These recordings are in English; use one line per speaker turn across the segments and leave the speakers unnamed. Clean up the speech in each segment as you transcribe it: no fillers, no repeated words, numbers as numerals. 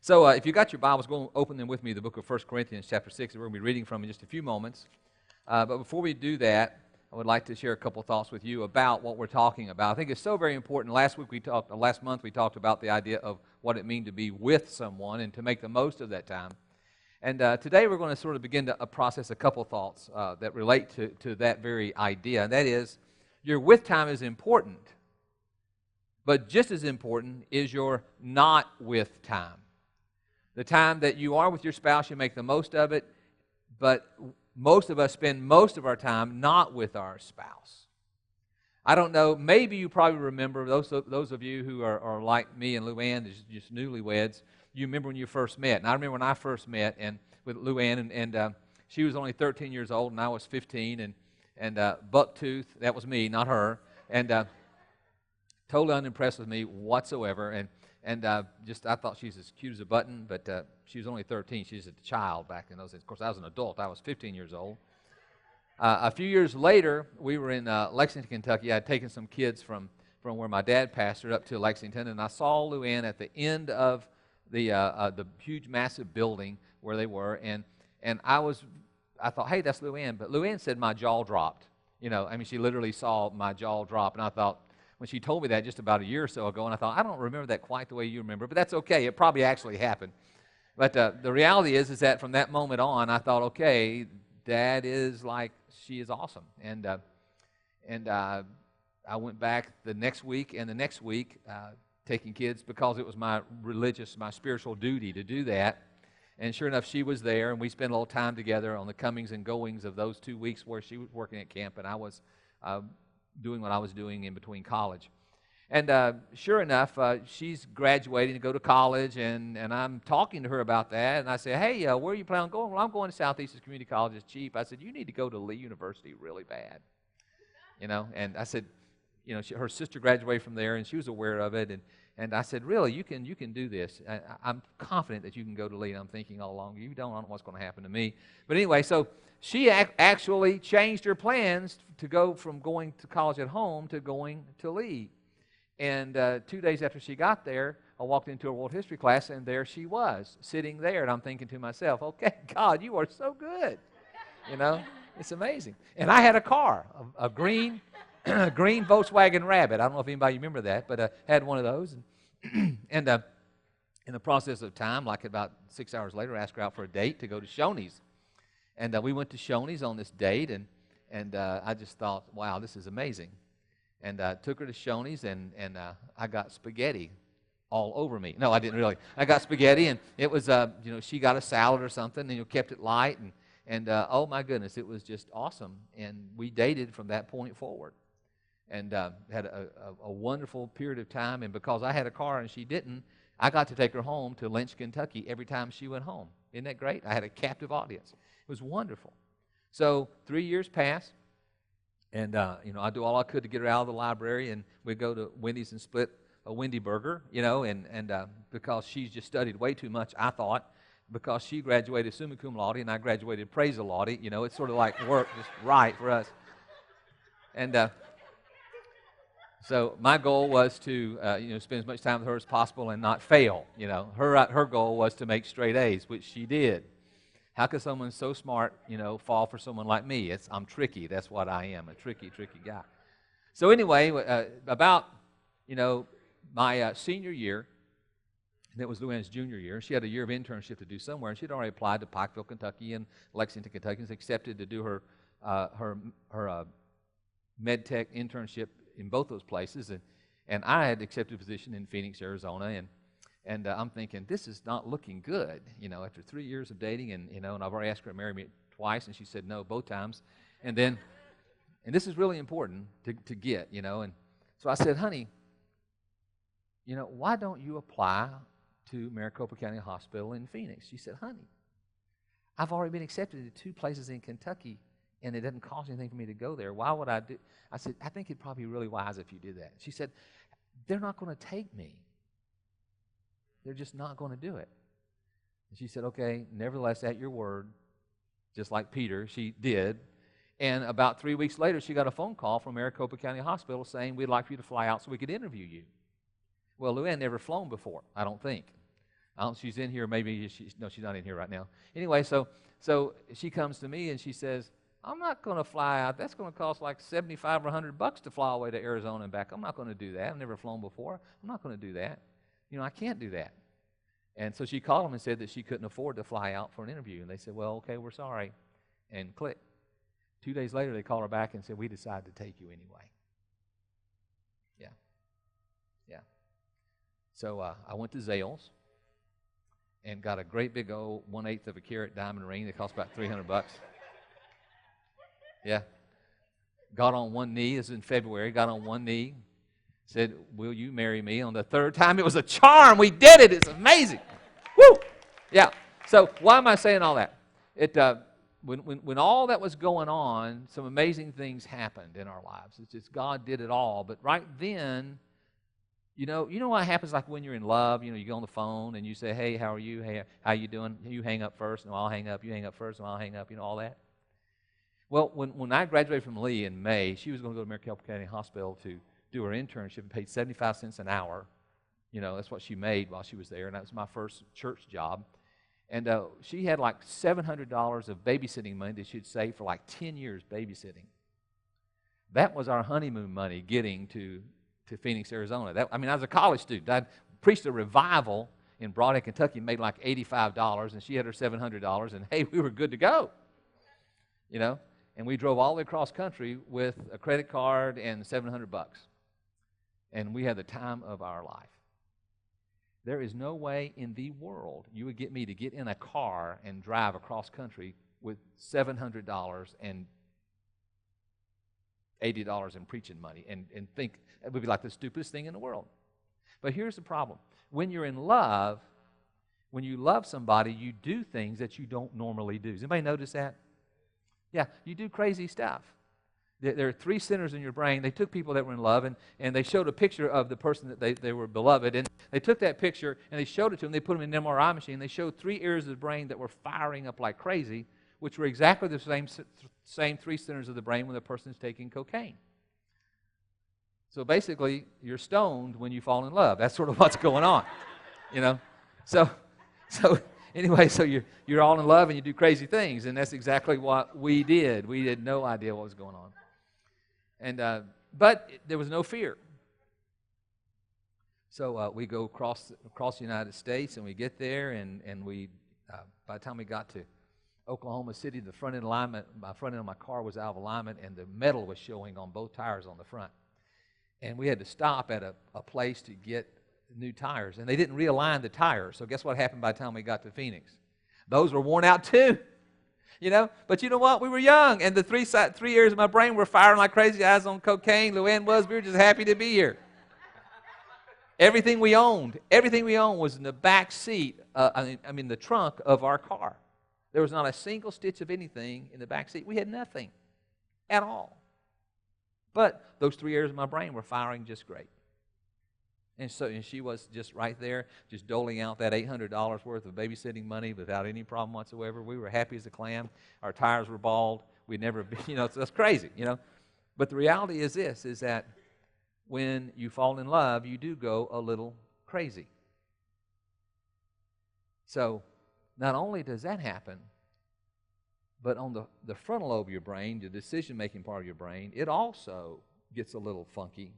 So if you got your Bibles, go and open them with me, the book of 1 Corinthians chapter 6, that we're going to be reading from in just a few moments. But before we do that, I would like to share a couple thoughts with you about what we're talking about. I think it's so very important. Last month we talked about the idea of what it means to be with someone and to make the most of that time. And today we're going to sort of begin to process a couple thoughts that relate to that very idea. And that is, your with time is important, but just as important is your not with time. The time that you are with your spouse, you make the most of it, but most of us spend most of our time not with our spouse. I don't know, maybe you probably remember, those of you who are like me and Luann, just newlyweds, you remember when you first met. And I remember when I first met with Luann, and she was only 13 years old, and I was 15, and bucktooth, that was me, not her, and totally unimpressed with me whatsoever, and I thought she was as cute as a button, but she was only 13. She was a child back in those days. Of course, I was an adult. I was 15 years old. A few years later, we were in Lexington, Kentucky. I had taken some kids from where my dad pastored up to Lexington, and I saw Luann at the end of the huge, massive building where they were, and I thought, hey, that's Luann. But Luann said my jaw dropped. She literally saw my jaw drop, and I thought, when she told me that just about a year or so ago, and I thought, I don't remember that quite the way you remember, but that's okay. It probably actually happened. But the reality is that from that moment on, I thought, okay, Dad is like, she is awesome. And I went back the next week and the next week taking kids because it was my spiritual duty to do that. And sure enough, she was there, and we spent a little time together on the comings and goings of those 2 weeks where she was working at camp, and I was doing what I was doing in between college. And sure enough, she's graduating to go to college, and I'm talking to her about that, and I say, hey, where are you planning on going? Well, I'm going to Southeastern Community College. It's cheap. I said, you need to go to Lee University really bad. And I said, her sister graduated from there, and she was aware of it, and I said, really, you can do this. I'm confident that you can go to Lee, and I'm thinking all along, you don't know what's going to happen to me. But anyway, so she actually changed her plans to go from going to college at home to going to Lee. And 2 days after she got there, I walked into a world history class, and there she was, sitting there. And I'm thinking to myself, okay, God, you are so good. It's amazing. And I had a car, a green green Volkswagen Rabbit. I don't know if anybody remember that, but I had one of those. And in the process of time, like about 6 hours later, I asked her out for a date to go to Shoney's. And we went to Shoney's on this date, and I just thought, wow, this is amazing. And took her to Shoney's, and I got spaghetti all over me. No, I didn't really. I got spaghetti, and it was, she got a salad or something, and kept it light, and oh my goodness, it was just awesome. And we dated from that point forward, and had a wonderful period of time. And because I had a car and she didn't, I got to take her home to Lynch, Kentucky every time she went home. Isn't that great? I had a captive audience. It was wonderful. So 3 years passed. And, I do all I could to get her out of the library, and we'd go to Wendy's and split a Wendy burger, and because she's just studied way too much, I thought, because she graduated summa cum laude and I graduated praise laude, it's sort of like worked just right for us. And so my goal was to, spend as much time with her as possible and not fail, Her goal was to make straight A's, which she did. How could someone so smart, fall for someone like me? I'm tricky. That's what I am, a tricky guy. So anyway, about, my senior year, that was Luann's junior year, she had a year of internship to do somewhere, and she'd already applied to Pikeville, Kentucky, and Lexington, Kentucky, and was accepted to do her med tech internship in both those places, and I had accepted a position in Phoenix, Arizona, and I'm thinking, this is not looking good, after 3 years of dating, and I've already asked her to marry me twice, and she said no both times. And this is really important to get, and so I said, honey, why don't you apply to Maricopa County Hospital in Phoenix? She said, honey, I've already been accepted to 2 places in Kentucky, and it doesn't cost anything for me to go there. Why would I do? I said, I think it'd probably be really wise if you did that. She said, they're not going to take me. They're just not going to do it. And she said, okay, nevertheless, at your word, just like Peter, she did. And about 3 weeks later, she got a phone call from Maricopa County Hospital saying, we'd like for you to fly out so we could interview you. Well, Luann never flown before, I don't think. She's in here. Maybe she's not in here right now. Anyway, so she comes to me and she says, I'm not going to fly out. That's going to cost like $75 or $100 to fly away to Arizona and back. I'm not going to do that. I've never flown before. I'm not going to do that. I can't do that. And so she called them and said that she couldn't afford to fly out for an interview. And they said, well, okay, we're sorry. And click. 2 days later, they called her back and said, we decided to take you anyway. Yeah. Yeah. So I went to Zales and got a great big old 1/8 of a carat diamond ring that cost about $300. Yeah. Got on one knee. This is in February. Got on one knee. Said, will you marry me? On the third time, it was a charm. We did it. It's amazing. Woo! Yeah. So why am I saying all that? When all that was going on, some amazing things happened in our lives. It's just God did it all. But right then, you know what happens like when you're in love? You go on the phone and you say, hey, how are you? Hey, how you doing? You hang up first, and I'll hang up. You hang up first, and I'll hang up. All that. Well, when I graduated from Lee in May, she was going to go to Maricopa County Hospital to do her internship and paid 75 cents an hour. That's what she made while she was there, and that was my first church job. And she had like $700 of babysitting money that she'd saved for like 10 years babysitting. That was our honeymoon money getting to Phoenix, Arizona. I was a college student. I preached a revival in Broadhead, Kentucky, made like $85, and she had her $700, and hey, we were good to go. And we drove all the way across country with a credit card and $700. And we had the time of our life. There is no way in the world you would get me to get in a car and drive across country with $700 and $80 in preaching money and think it would be like the stupidest thing in the world. But here's the problem. When you're in love, when you love somebody, you do things that you don't normally do. Does anybody notice that? Yeah, you do crazy stuff. There are 3 centers in your brain. They took people that were in love, and they showed a picture of the person that they were beloved. And they took that picture, and they showed it to them. They put them in an MRI machine. They showed 3 areas of the brain that were firing up like crazy, which were exactly the same 3 centers of the brain when the person is taking cocaine. So basically, you're stoned when you fall in love. That's sort of what's going on, So anyway, so you're all in love and you do crazy things, and that's exactly what we did. We had no idea what was going on. And but there was no fear. So we go across the United States, and we get there, and we by the time we got to Oklahoma City, the front end alignment, my front end of my car was out of alignment, and the metal was showing on both tires on the front. And we had to stop at a place to get new tires, and they didn't realign the tires. So guess what happened by the time we got to Phoenix? Those were worn out too. But you know what? We were young, and the 3 areas of my brain were firing like crazy. I was on cocaine. Luann was. We were just happy to be here. Everything we owned was in the back seat. The trunk of our car. There was not a single stitch of anything in the back seat. We had nothing at all. But those 3 areas of my brain were firing just great. And she was just right there, just doling out that $800 worth of babysitting money without any problem whatsoever. We were happy as a clam. Our tires were bald. We'd never been, so that's crazy, But the reality is this, is that when you fall in love, you do go a little crazy. So not only does that happen, but on the frontal lobe of your brain, the decision-making part of your brain, it also gets a little funky.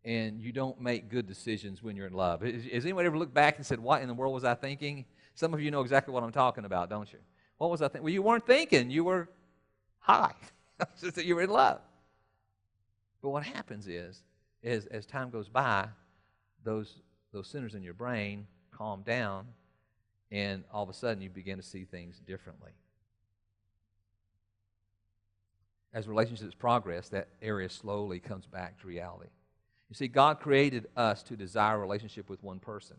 And you don't make good decisions when you're in love. Has anyone ever looked back and said, what in the world was I thinking? Some of you know exactly what I'm talking about, don't you? What was I thinking? Well, you weren't thinking. You were high. It's just that you were in love. But what happens is as time goes by, those centers in your brain calm down, and all of a sudden you begin to see things differently. As relationships progress, that area slowly comes back to reality. You see, God created us to desire a relationship with one person.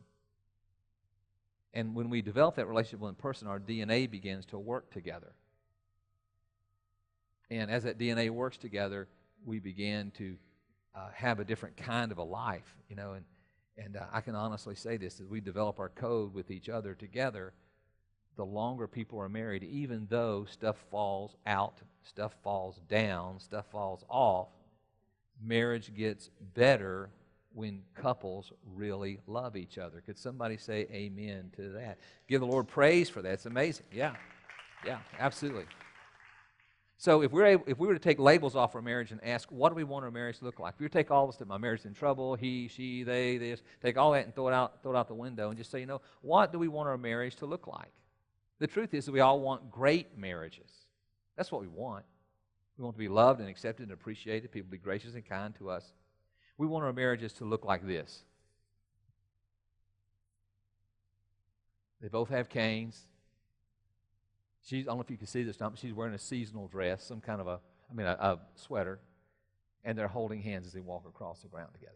And when we develop that relationship with one person, our DNA begins to work together. And as that DNA works together, we begin to have a different kind of a life, And I can honestly say this, as we develop our code with each other together, the longer people are married, even though stuff falls out, stuff falls down, stuff falls off, marriage gets better when couples really love each other. Could somebody say amen to that? Give the Lord praise for that. It's amazing. Yeah, absolutely. So if we were to take labels off our marriage and ask, what do we want our marriage to look like? If we were to take all this stuff, my marriage is in trouble, he, she, they, this, take all that and throw it out the window and just say, what do we want our marriage to look like? The truth is that we all want great marriages. That's what we want. We want to be loved and accepted and appreciated. People be gracious and kind to us. We want our marriages to look like this. They both have canes. I don't know if you can see this now, but she's wearing a seasonal dress, some kind of a sweater, and they're holding hands as they walk across the ground together.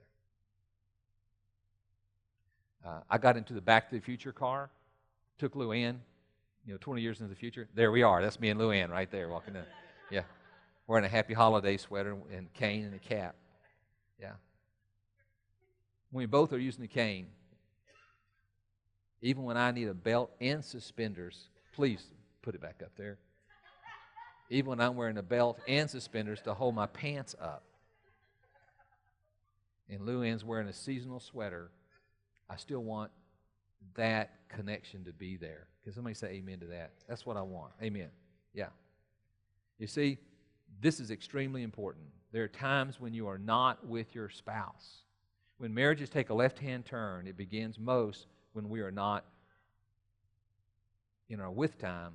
I got into the Back to the Future car, took Luann, 20 years into the future. There we are. That's me and Luann right there walking in. Yeah. Wearing a Happy Holiday sweater and cane and a cap. Yeah. When we both are using the cane, even when I need a belt and suspenders, please put it back up there. Even when I'm wearing a belt and suspenders to hold my pants up, and Luann's wearing a seasonal sweater, I still want that connection to be there. Can somebody say amen to that? That's what I want. Amen. Yeah. You see, this is extremely important. There are times when you are not with your spouse. When marriages take a left-hand turn, it begins most when we are not in our with time.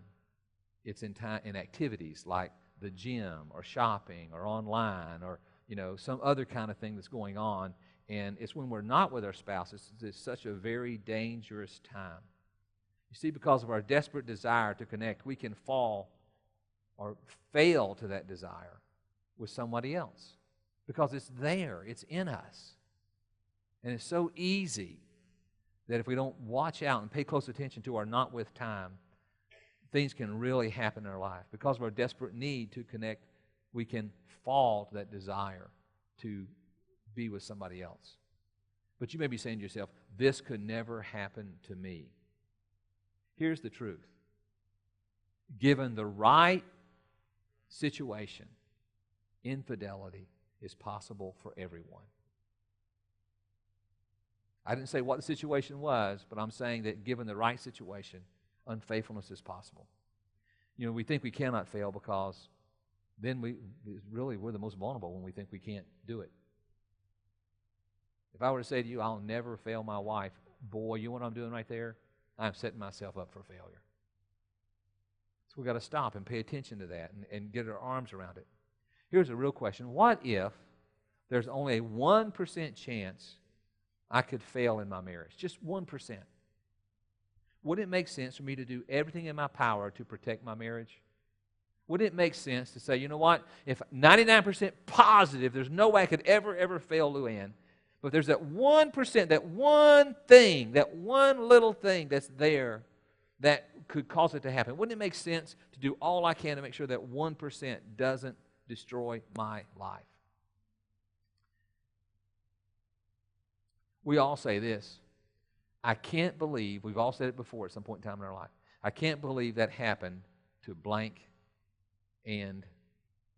It's in activities like the gym or shopping or online or some other kind of thing that's going on. And it's when we're not with our spouses, it's such a very dangerous time. You see, because of our desperate desire to connect, we can fall or fail to that desire with somebody else because it's there, it's in us. And it's so easy that if we don't watch out and pay close attention to our not with time, things can really happen in our life. Because of our desperate need to connect, we can fall to that desire to be with somebody else. But you may be saying to yourself, this could never happen to me. Here's the truth. Given the right situation, infidelity is possible for everyone. I didn't say what the situation was, but I'm saying that given the right situation, unfaithfulness is possible. We think we cannot fail because then we're the most vulnerable when we think we can't do it. If I were to say to you, I'll never fail my wife, boy, you know what I'm doing right there? I'm setting myself up for failure. So we've got to stop and pay attention to that and get our arms around it. Here's a real question. What if there's only a 1% chance I could fail in my marriage? Just 1%. Would it make sense for me to do everything in my power to protect my marriage? Would it make sense to say, you know what, if 99% positive, there's no way I could ever fail Luann, but there's that 1%, that one thing, that one little thing that's there that could cause it to happen. Wouldn't it make sense to do all I can to make sure that 1% doesn't destroy my life? We all say this. I can't believe, we've all said it before at some point in time in our life, I can't believe that happened to blank and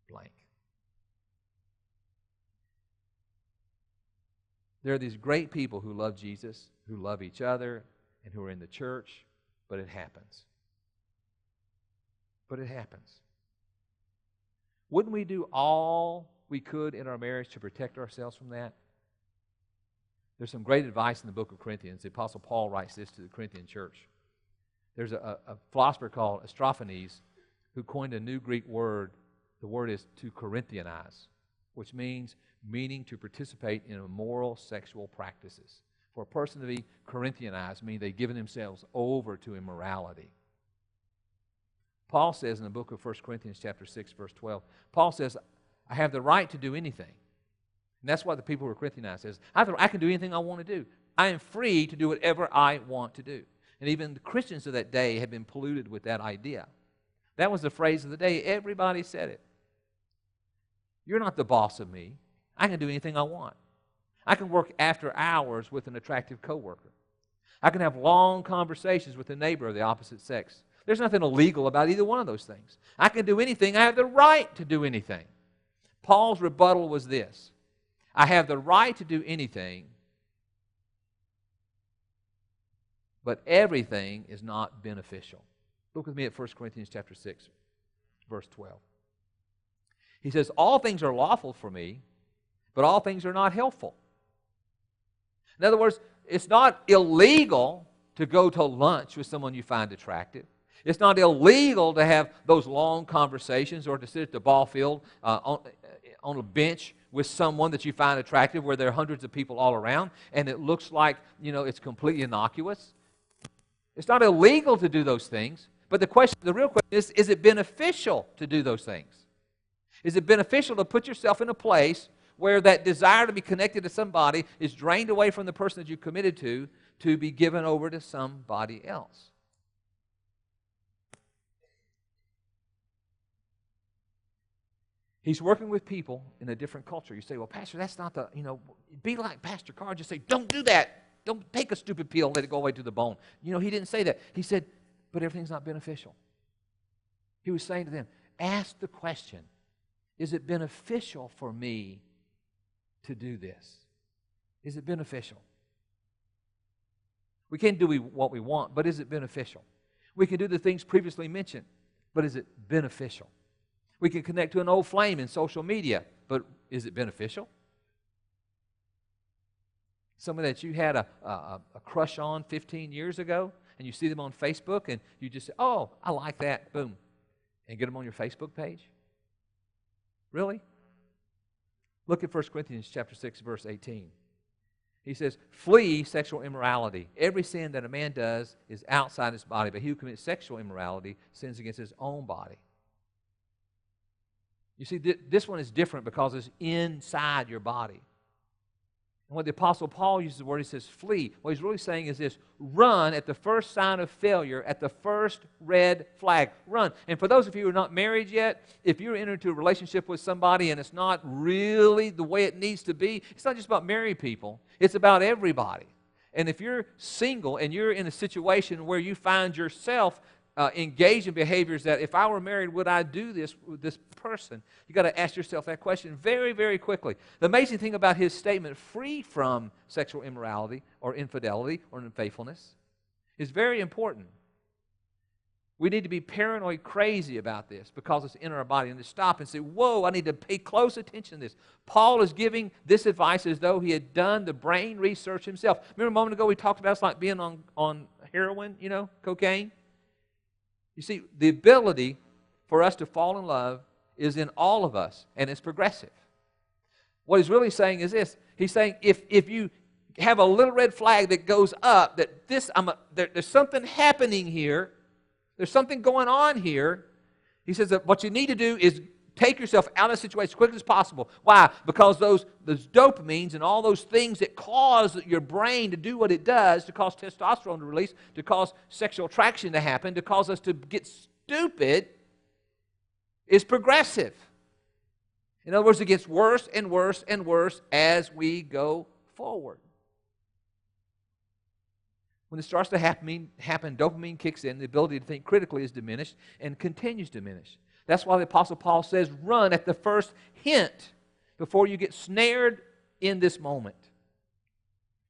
blank. There are these great people who love Jesus, who love each other, and who are in the church, but it happens. But it happens. Wouldn't we do all we could in our marriage to protect ourselves from that? There's some great advice in the book of Corinthians. The Apostle Paul writes this to the Corinthian church. There's a philosopher called Aristophanes who coined a new Greek word. The word is to Corinthianize, which meaning to participate in immoral sexual practices. For a person to be Corinthianized means they've given themselves over to immorality. Paul says in the book of 1 Corinthians chapter 6, verse 12, Paul says, I have the right to do anything. And that's what the people who are Corinthianized says. I can do anything I want to do. I am free to do whatever I want to do. And even the Christians of that day had been polluted with that idea. That was the phrase of the day. Everybody said it. You're not the boss of me. I can do anything I want. I can work after hours with an attractive coworker. I can have long conversations with a neighbor of the opposite sex. There's nothing illegal about either one of those things. I can do anything. I have the right to do anything. Paul's rebuttal was this. I have the right to do anything, but everything is not beneficial. Look with me at 1 Corinthians chapter 6, verse 12. He says, all things are lawful for me, but all things are not helpful. In other words, it's not illegal to go to lunch with someone you find attractive. It's not illegal to have those long conversations or to sit at the ball field on a bench with someone that you find attractive where there are hundreds of people all around and it looks like, it's completely innocuous. It's not illegal to do those things, but the real question is it beneficial to do those things? Is it beneficial to put yourself in a place where that desire to be connected to somebody is drained away from the person that you committed to be given over to somebody else? He's working with people in a different culture. You say, well, Pastor, that's not be like Pastor Carr. Just say, don't do that. Don't take a stupid pill and let it go away to the bone. He didn't say that. He said, but everything's not beneficial. He was saying to them, ask the question, is it beneficial for me to do this? Is it beneficial? We can't do what we want, but is it beneficial? We can do the things previously mentioned, but is it beneficial? We can connect to an old flame in social media, but is it beneficial? Someone that you had a crush on 15 years ago, and you see them on Facebook, and you just say, oh, I like that, boom, and get them on your Facebook page? Really? Look at 1 Corinthians chapter 6, verse 18. He says, flee sexual immorality. Every sin that a man does is outside his body, but he who commits sexual immorality sins against his own body. You see, this one is different because it's inside your body. And when the Apostle Paul uses the word, he says flee. What he's really saying is this: run at the first sign of failure, at the first red flag. Run. And for those of you who are not married yet, if you're entering into a relationship with somebody and it's not really the way it needs to be, it's not just about married people. It's about everybody. And if you're single and you're in a situation where you find yourself engage in behaviors that if I were married, would I do this with this person? You've got to ask yourself that question very, very quickly. The amazing thing about his statement, free from sexual immorality or infidelity or unfaithfulness, is very important. We need to be paranoid crazy about this because it's in our body and to stop and say, whoa, I need to pay close attention to this. Paul is giving this advice as though he had done the brain research himself. Remember a moment ago we talked about it's like being on heroin, cocaine? You see, the ability for us to fall in love is in all of us, and it's progressive. What he's really saying is this. He's saying if you have a little red flag that goes up, that there's something happening here, there's something going on here, he says that what you need to do is take yourself out of the situation as quickly as possible. Why? Because those dopamines and all those things that cause your brain to do what it does, to cause testosterone to release, to cause sexual attraction to happen, to cause us to get stupid, is progressive. In other words, it gets worse and worse and worse as we go forward. When it starts to happen, dopamine kicks in, the ability to think critically is diminished and continues to diminish. That's why the Apostle Paul says, run at the first hint before you get snared in this moment.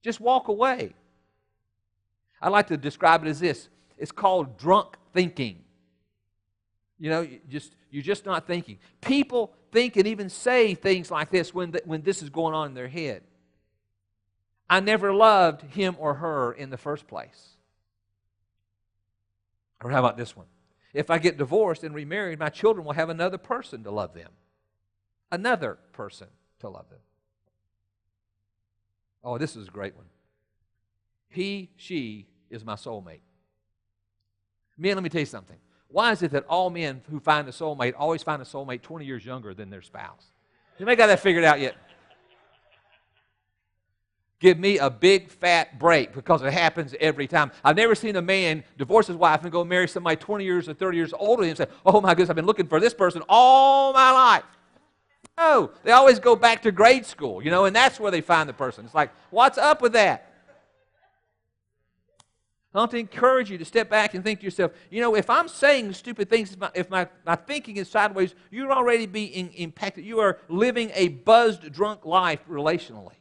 Just walk away. I like to describe it as this. It's called drunk thinking. You're just not thinking. People think and even say things like this when this is going on in their head. I never loved him or her in the first place. Or how about this one? If I get divorced and remarried, my children will have another person to love them. Another person to love them. Oh, this is a great one. She is my soulmate. Men, let me tell you something. Why is it that all men who find a soulmate always find a soulmate 20 years younger than their spouse? Anybody got that figured out yet? Give me a big fat break because it happens every time. I've never seen a man divorce his wife and go marry somebody 20 years or 30 years older than him and say, oh my goodness, I've been looking for this person all my life. No, they always go back to grade school, and that's where they find the person. It's like, what's up with that? I want to encourage you to step back and think to yourself, if I'm saying stupid things, if my thinking is sideways, you're already being impacted. You are living a buzzed, drunk life relationally.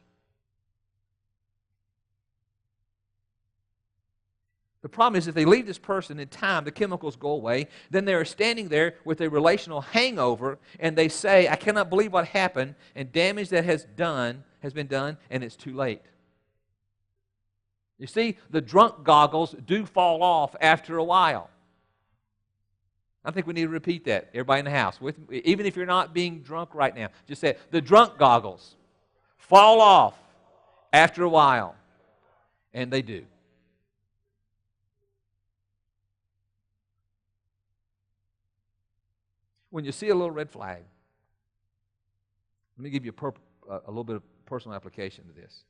The problem is if they leave this person in time, the chemicals go away, then they're standing there with a relational hangover, and they say, I cannot believe what happened, and damage that has been done, and it's too late. You see, the drunk goggles do fall off after a while. I think we need to repeat that. Everybody in the house, even if you're not being drunk right now, just say it. The drunk goggles fall off after a while. And they do. When you see a little red flag, let me give you a little bit of personal application to this.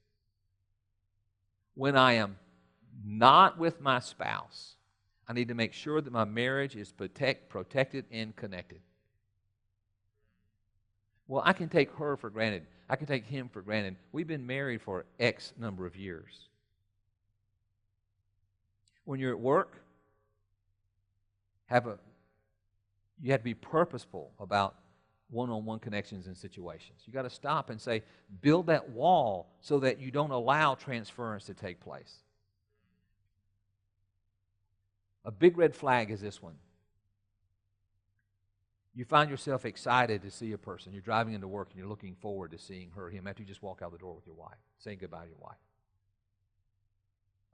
When I am not with my spouse, I need to make sure that my marriage is protected and connected. Well, I can take her for granted. I can take him for granted. We've been married for X number of years. When you're at work, you have to be purposeful about one-on-one connections and situations. You got to stop and say, build that wall so that you don't allow transference to take place. A big red flag is this one. You find yourself excited to see a person. You're driving into work and you're looking forward to seeing her or him after you just walk out the door with your wife, saying goodbye to your wife.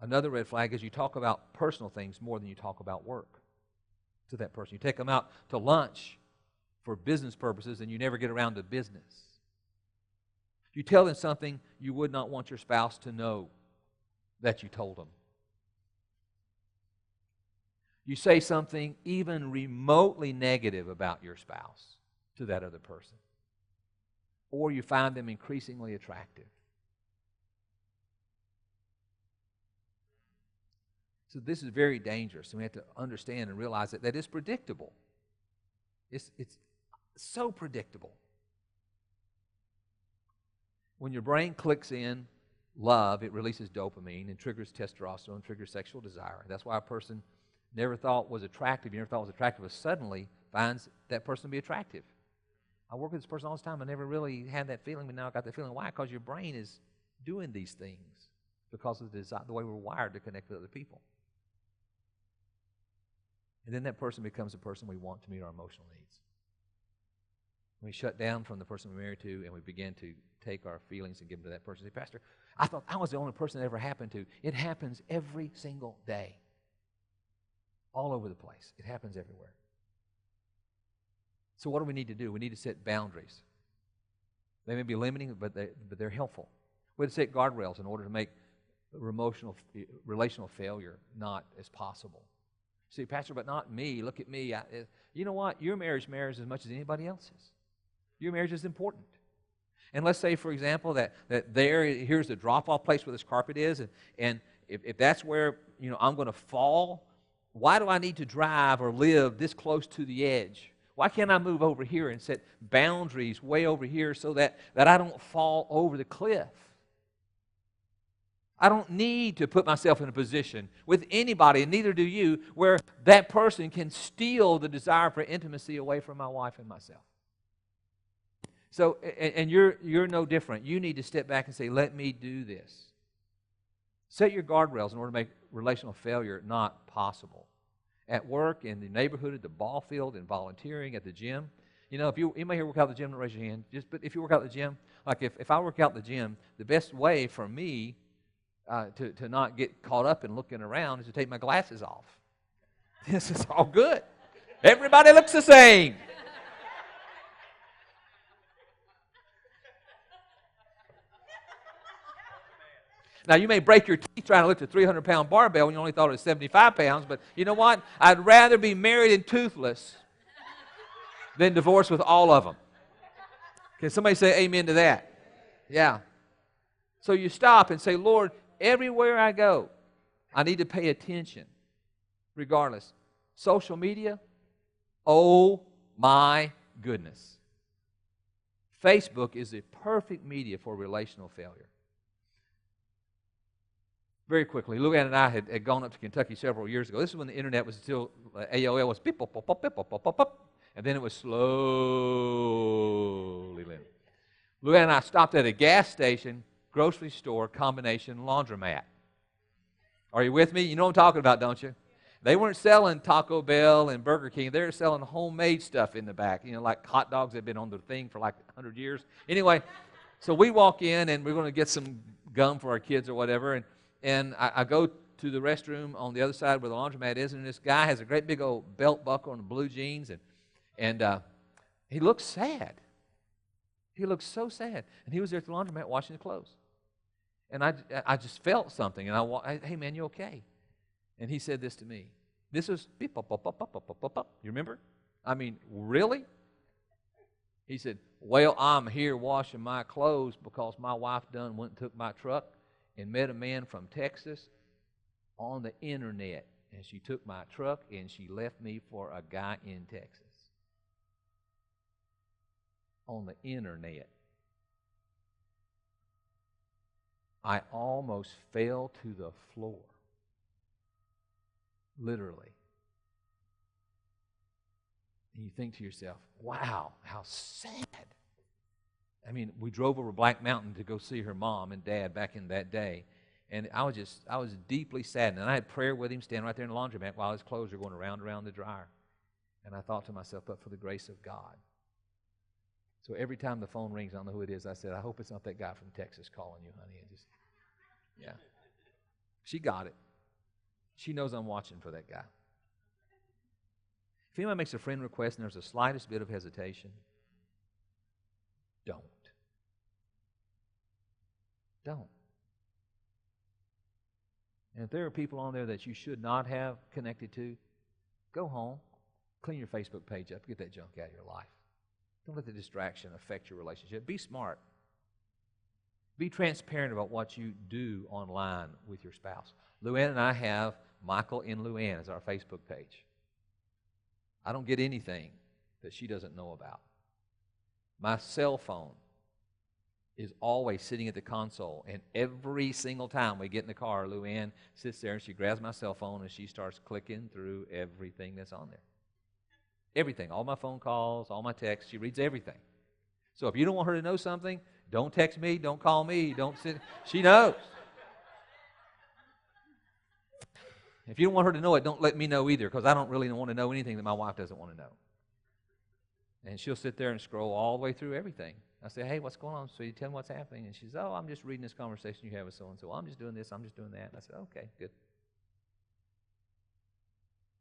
Another red flag is you talk about personal things more than you talk about work to that person. You take them out to lunch for business purposes and you never get around to business. You tell them something you would not want your spouse to know that you told them. You say something even remotely negative about your spouse to that other person. Or you find them increasingly attractive. So this is very dangerous, and we have to understand and realize that is predictable. It's so predictable. When your brain clicks in love, it releases dopamine and triggers testosterone, triggers sexual desire. That's why a person never thought was attractive, but suddenly finds that person to be attractive. I work with this person all the time. I never really had that feeling, but now I got that feeling. Why? Because your brain is doing these things because of the way we're wired to connect with other people. And then that person becomes the person we want to meet our emotional needs. We shut down from the person we're married to, and we begin to take our feelings and give them to that person. Say, Pastor, I thought I was the only person that ever happened to. It happens every single day. All over the place. It happens everywhere. So what do we need to do? We need to set boundaries. They may be limiting, but they're helpful. We have to set guardrails in order to make relational failure not as possible. See, Pastor, but not me. Look at me. You know what? Your marriage matters as much as anybody else's. Your marriage is important. And let's say, for example, that here's the drop-off place where this carpet is, and if that's where I'm going to fall, why do I need to drive or live this close to the edge? Why can't I move over here and set boundaries way over here so that I don't fall over the cliff? I don't need to put myself in a position with anybody, and neither do you, where that person can steal the desire for intimacy away from my wife and myself. So, and you're no different. You need to step back and say, let me do this. Set your guardrails in order to make relational failure not possible. At work, in the neighborhood, at the ball field, in volunteering, at the gym. If you may here work out at the gym, don't raise your hand. But if you work out at the gym, like if I work out at the gym, the best way for me to not get caught up in looking around is to take my glasses off. This is all good. Everybody looks the same. Now, you may break your teeth trying to lift a 300-pound barbell when you only thought it was 75 pounds, but you know what? I'd rather be married and toothless than divorced with all of them. Can somebody say amen to that? Yeah. So you stop and say, Lord, everywhere I go, I need to pay attention, regardless. Social media, oh my goodness. Facebook is the perfect media for relational failure. Very quickly, Luann and I had gone up to Kentucky several years ago. This is when the internet was still, AOL was beep, pop, pop, pop, pop, pop, pop, pop, and then it was slowly landing. Luann and I stopped at a gas station, grocery store, combination laundromat. Are you with me? You know what I'm talking about, don't you? They weren't selling Taco Bell and Burger King. They were selling homemade stuff in the back, like hot dogs that had been on the thing for like 100 years. Anyway, so we walk in, and we're going to get some gum for our kids or whatever, and I go to the restroom on the other side where the laundromat is, and this guy has a great big old belt buckle and blue jeans, and he looks sad. He looks so sad. And he was there at the laundromat washing the clothes. And I just felt something, and hey, man, you okay? And he said this to me. This was, beep, pop, pop, pop, pop, pop, pop, pop. You remember? I mean, really? He said, well, I'm here washing my clothes because my wife went and took my truck and met a man from Texas on the internet. And she took my truck, and she left me for a guy in Texas. On the internet. I almost fell to the floor. Literally. And you think to yourself, wow, how sad. I mean, we drove over Black Mountain to go see her mom and dad back in that day. And I was deeply saddened. And I had prayer with him, standing right there in the laundromat while his clothes were going around the dryer. And I thought to myself, but for the grace of God. So every time the phone rings, I don't know who it is, I said, I hope it's not that guy from Texas calling you, honey. And just, yeah. She got it. She knows I'm watching for that guy. If anyone makes a friend request and there's the slightest bit of hesitation, don't. Don't. And if there are people on there that you should not have connected to, go home, clean your Facebook page up, get that junk out of your life. Don't let the distraction affect your relationship. Be smart. Be transparent about what you do online with your spouse. Luann and I have Michael and Luann as our Facebook page. I don't get anything that she doesn't know about. My cell phone is always sitting at the console, and every single time we get in the car, Luann sits there and she grabs my cell phone and she starts clicking through everything that's on there. Everything, all my phone calls, all my texts, she reads everything. So if you don't want her to know something, don't text me, don't call me, don't sit. She knows. If you don't want her to know it, don't let me know either, because I don't really want to know anything that my wife doesn't want to know. And she'll sit there and scroll all the way through everything. I say, hey, what's going on? So you tell me what's happening. And she says, oh, I'm just reading this conversation you have with so-and-so. I'm just doing this, I'm just doing that. And I said, okay, good.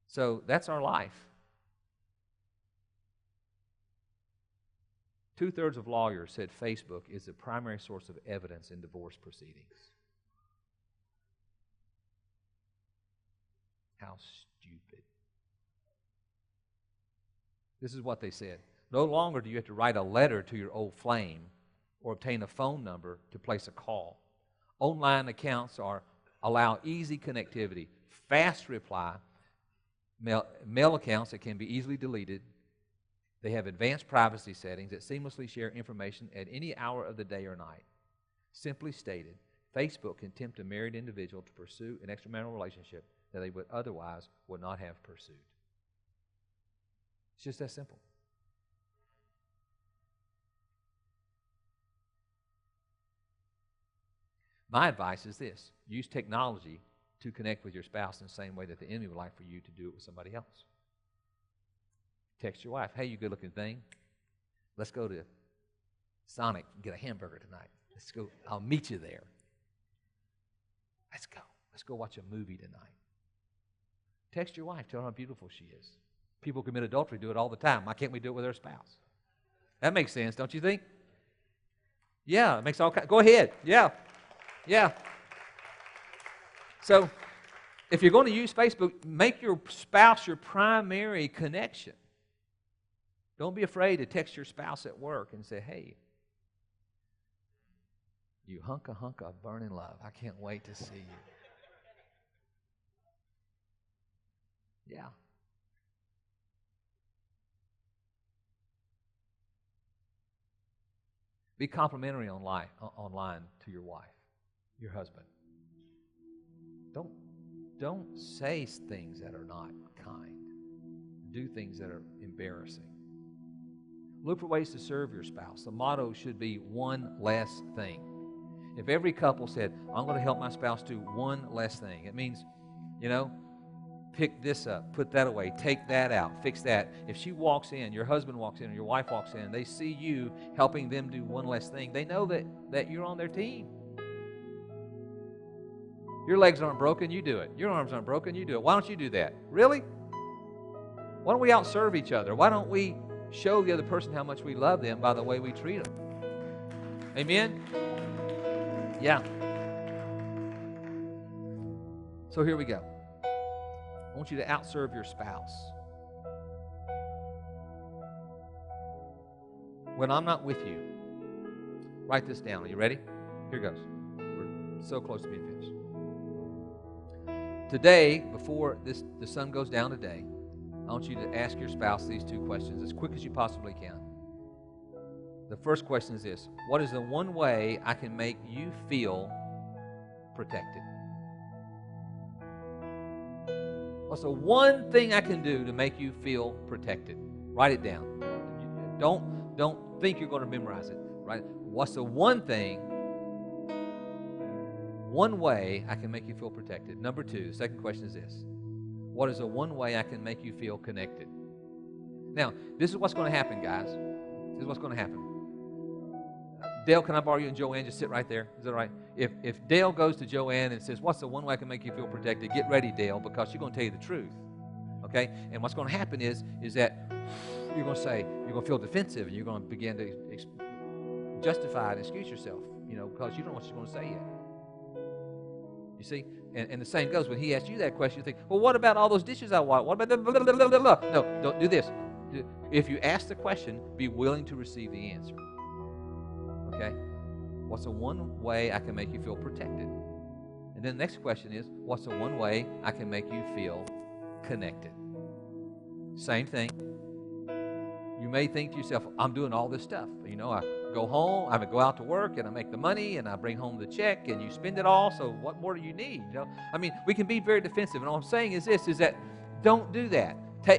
So that's our life. 2/3 of lawyers said Facebook is the primary source of evidence in divorce proceedings. How stupid. This is what they said. No longer do you have to write a letter to your old flame or obtain a phone number to place a call. Online accounts allow easy connectivity, fast reply, mail accounts that can be easily deleted. They have advanced privacy settings that seamlessly share information at any hour of the day or night. Simply stated, Facebook can tempt a married individual to pursue an extramarital relationship that they would not have pursued. It's just that simple. My advice is this: use technology to connect with your spouse in the same way that the enemy would like for you to do it with somebody else. Text your wife, hey, you good-looking thing, let's go to Sonic and get a hamburger tonight. Let's go. I'll meet you there. Let's go. Let's go watch a movie tonight. Text your wife. Tell her how beautiful she is. People who commit adultery do it all the time. Why can't we do it with our spouse? That makes sense, don't you think? Yeah, it makes all kinds. Go ahead. Yeah. Yeah. So, if you're going to use Facebook, make your spouse your primary connection. Don't be afraid to text your spouse at work and say, hey, you hunk of burning love. I can't wait to see you. Yeah. Be complimentary online to your wife, your husband. Don't say things that are not kind. Do things that are embarrassing. Look for ways to serve your spouse. The motto should be one less thing. If every couple said, I'm going to help my spouse do one less thing, it means, pick this up, put that away, take that out, fix that. If she walks in, your husband walks in, or your wife walks in, they see you helping them do one less thing, they know that you're on their team. Your legs aren't broken, you do it. Your arms aren't broken, you do it. Why don't you do that? Really? Why don't we outserve each other? Why don't we show the other person how much we love them by the way we treat them? Amen? Yeah. So here we go. I want you to outserve your spouse. When I'm not with you, write this down. Are you ready? Here goes. We're so close to being finished. Today, before the sun goes down today, I want you to ask your spouse these two questions as quick as you possibly can. The first question is this: what is the one way I can make you feel protected? What's the one thing I can do to make you feel protected? Write it down. Don't think you're going to memorize it. Right? What's the one thing, one way I can make you feel protected? Number two, the second question is this: what is the one way I can make you feel connected? Now, this is what's going to happen, guys. This is what's going to happen. Dale, can I borrow you and Joanne? Just sit right there. Is that right? If Dale goes to Joanne and says, what's the one way I can make you feel protected? Get ready, Dale, because she's going to tell you the truth. Okay? And what's going to happen is that you're going to feel defensive, and you're going to begin to justify and excuse yourself, because you don't know what she's going to say yet. You see? And the same goes when he asks you that question. You think, well, what about all those dishes I washed? What about the blah, blah, blah, blah, blah? No, don't do this. If you ask the question, be willing to receive the answer. Okay? What's the one way I can make you feel protected? And then the next question is, what's the one way I can make you feel connected? Same thing. You may think to yourself, I'm doing all this stuff. I go home, I go out to work, and I make the money, and I bring home the check, and you spend it all, so what more do you need? We can be very defensive, and all I'm saying is this, is that don't do that.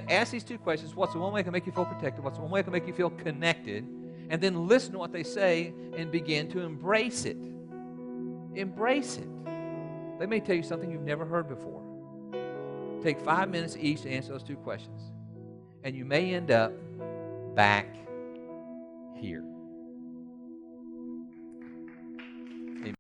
Ask these two questions. What's the one way I can make you feel protected? What's the one way I can make you feel connected? And then listen to what they say and begin to embrace it. Embrace it. They may tell you something you've never heard before. Take 5 minutes each to answer those two questions. And you may end up back here.